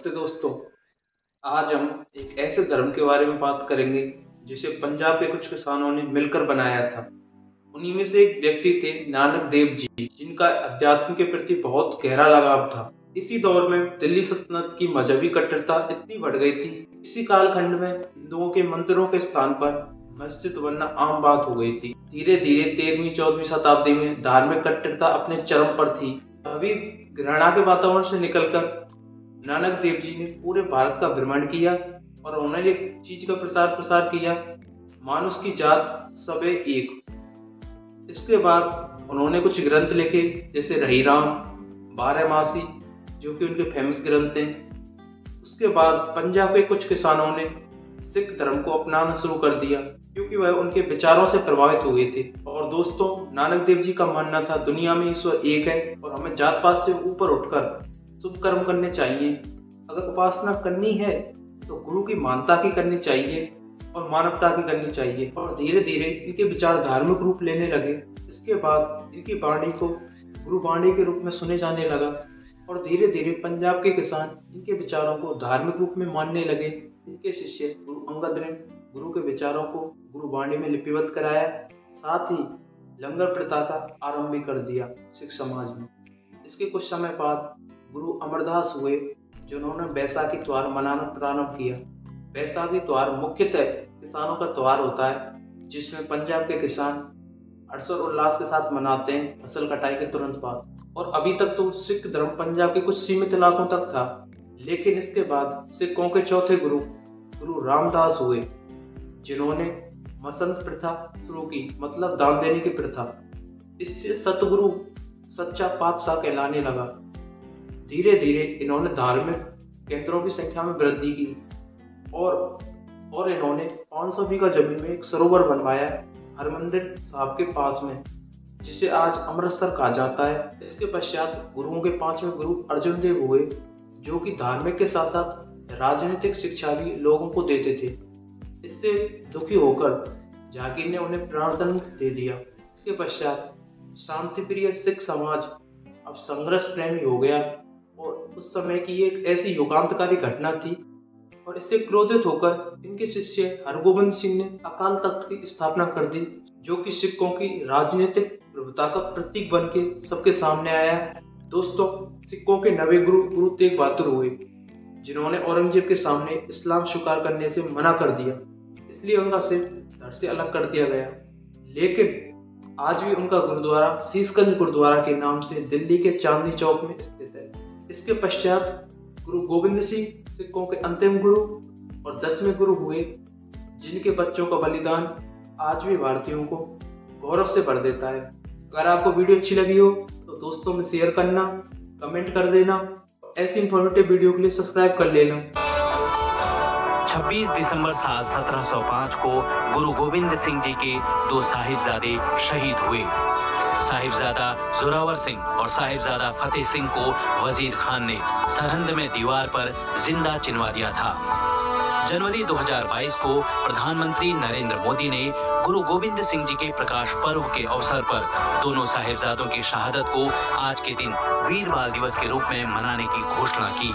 नमस्ते दोस्तों। आज हम एक ऐसे धर्म के बारे में बात करेंगे जिसे पंजाब के कुछ किसानों ने मिलकर बनाया था। उन्हीं में से एक व्यक्ति थे नानक देव जी, जिनका अध्यात्म के प्रति बहुत गहरा लगाव था। इसी दौर में दिल्ली सल्तनत की मजहबी कट्टरता इतनी बढ़ गई थी। इसी कालखंड में हिंदुओं के मंदिरों के स्थान पर मस्जिद बनना आम बात हो गई थी। धीरे धीरे 13वीं-14वीं शताब्दी में धार्मिक कट्टरता अपने चरम पर थी। अभी घृणा के वातावरण से निकलकर नानक देव जी ने पूरे भारत का भ्रमण किया और उन्होंने एक चीज का प्रसार किया, मानुष की जात सबे एक। इसके बाद उन्होंने कुछ ग्रंथ लिखे जैसे रहीराम, बारहमासी, जो कि उनके फेमस ग्रंथ हैं। उसके बाद पंजाब के कुछ किसानों ने सिख धर्म को अपनाना शुरू कर दिया क्योंकि वह उनके विचारों से प्रभावित हुए थे। और दोस्तों, नानक देव जी का मानना था दुनिया में ईश्वर एक है और हमें जात पात से ऊपर उठकर शुभ कर्म करने चाहिए। अगर उपासना करनी है तो गुरु की मानता की करनी चाहिए और मानवता की करनी चाहिए। और धीरे धीरे इनके विचार धार्मिक रूप लेने लगे। इसके बाद इनकी वाणी को गुरु वाणी के रूप में सुने जाने लगा और धीरे धीरे पंजाब के किसान इनके विचारों को धार्मिक रूप में मानने लगे। इनके शिष्य गुरु अंगद ने गुरु के विचारों को गुरु वाणी में लिपिबद्ध कराया, साथ ही लंगर प्रथा का आरंभ भी कर दिया सिख समाज में। इसके कुछ समय बाद गुरु अमरदास हुए, जिन्होंने बैसाखी त्योहार मनाना प्रारंभ किया। बैसाखी त्योहार मुख्यतः किसानों का त्योहार होता है, जिसमें पंजाब के किसान हर्ष और उल्लास के साथ मनाते हैं फसल कटाई के तुरंत बाद। और अभी तक तो सिख धर्म पंजाब के कुछ सीमित इलाकों तक था, लेकिन इसके बाद सिखों के चौथे गुरु गुरु रामदास हुए, जिन्होंने मसंत प्रथा शुरू की, मतलब दान देने की प्रथा। इससे सतगुरु सच्चा पातशाह कहलाने लगा। धीरे धीरे इन्होंने धार्मिक केंद्रों की संख्या में वृद्धि की और इन्होंने 500 बीघा जमीन में एक सरोवर बनवाया हरमंदिर साहब के पास में, जिसे आज अमृतसर कहा जाता है। इसके पश्चात गुरुओं के 5वें गुरु अर्जुन देव हुए, जो कि धार्मिक के साथ साथ राजनीतिक शिक्षा भी लोगों को देते थे। इससे दुखी होकर जागीर ने उन्हें प्राणदंड दे दिया। इसके पश्चात शांति प्रिय सिख समाज अब संघर्ष प्रेमी हो गया और उस समय की एक ऐसी युगांतकारी घटना थी। और इससे क्रोधित होकर इनके शिष्य हरगोबिंद सिंह ने अकाल तख्त की स्थापना कर दी, जो कि सिखों की राजनीतिक प्रभुता का प्रतीक बन के सबके सामने आया। दोस्तों, सिखों के नवे गुरु गुरु तेग बहादुर हुए, जिन्होंने औरंगजेब के सामने इस्लाम स्वीकार करने से मना कर दिया, इसलिए उनका सिर धड़ से अलग कर दिया गया। लेकिन आज भी उनका गुरुद्वारा शीशगंज गुरुद्वारा के नाम से दिल्ली के चांदनी चौक में स्थित है। इसके पश्चात गुरु गोविंद सिंह सिखों के अंतिम गुरु और 10वें गुरु हुए, जिनके बच्चों का बलिदान आज भी भारतीयों को गौरव से भर देता है। अगर आपको वीडियो अच्छी लगी हो तो दोस्तों में शेयर करना, कमेंट कर देना। ऐसी इंफॉर्मेटिव वीडियो के लिए सब्सक्राइब कर लेना। 26 दिसंबर साल 1705 को गुरु गोविंद सिंह जी के 2 साहिबजादे शहीद हुए। साहिबजादा जोरावर सिंह और साहिबजादा फतेह सिंह को वजीर खान ने सरहंद में दीवार पर जिंदा चिनवा दिया था। जनवरी 2022 को प्रधानमंत्री नरेंद्र मोदी ने गुरु गोविंद सिंह जी के प्रकाश पर्व के अवसर पर दोनों साहिबजादों की शहादत को आज के दिन वीर बाल दिवस के रूप में मनाने की घोषणा की।